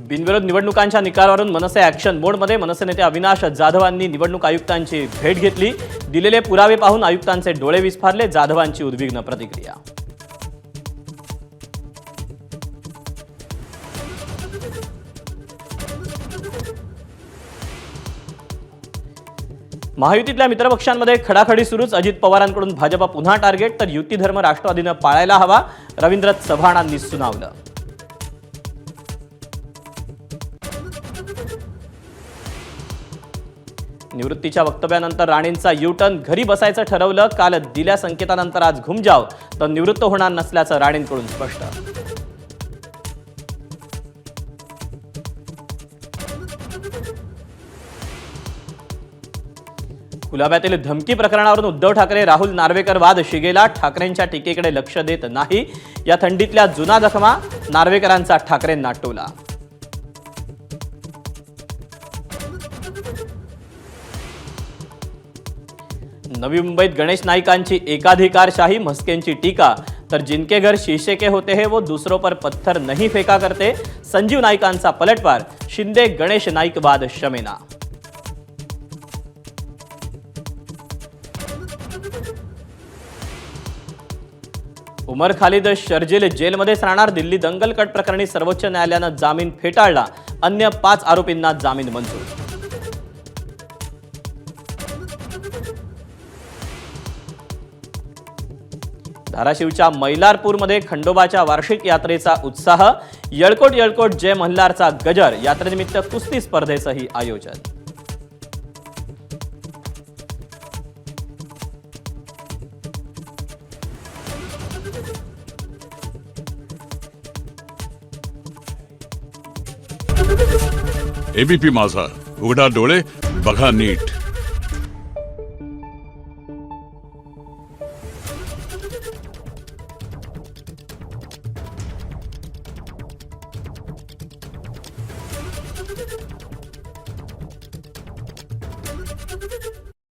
बिनविरोध निवडणुकांच्या निकालावरून मनसे ॲक्शन मोडमध्ये मनसे नेते अविनाश जाधवांनी निवडणूक आयुक्तांची भेट घेतली। दिलेले पुरावे पाहून आयुक्तांचे डोळे विस्फारले। जाधवांची उद्विग्न प्रतिक्रिया। महायुतीतल्या मित्रपक्षांमध्ये खडाखडी सुरूच। अजित पवारांकडून भाजप पुन्हा टार्गेट, तर युती धर्म राष्ट्रवादीने पाळायला हवा, रवींद्र चव्हाणांनी सुनावलं। निवृत्तीच्या वक्तव्यानंतर राणेंचा यू-टर्न, घरी बसायचं ठरवलं। काल दिल्या संकेतानंतर आज घुमजाव, तर निवृत्त होणार नसल्याचं राणेंकडून स्पष्ट। कुलाब्यातील धमकी प्रकरणावरून उद्धव ठाकरे राहुल नार्वेकर वाद शिगेला। ठाकरेंच्या टीकेकडे लक्ष देत नाही, या थंडीतल्या जुना जखमा, नार्वेकरांचा ठाकरेंना टोला। नवी मुंबईत गणेश नाईकांची एकाधिकारशाही, म्हस्केंची टीका, तर जिनके घर शीशे के होते हैं वो दूसरों पर पत्थर नहीं फेका करते। संजीव नाईकांचा पलटवार, शिंदे गणेश नाईक वाद शमेना। उमर खालिद शर्जील जेलमध्येच राहणार। दिल्ली दंगलकट प्रकरणी सर्वोच्च न्यायालयानं जामीन फेटाळला। अन्य 5 आरोपींना जामीन मंजूर। धाराशिवच्या मैलारपूरमध्ये खंडोबाच्या वार्षिक यात्रेचा उत्साह। येळकोट येळकोट जय मल्हारचा गजर, यात्रेनिमित्त कुस्ती स्पर्धेचंही आयोजन। एबीपी माझा, उघडा डोळे बघा नीट।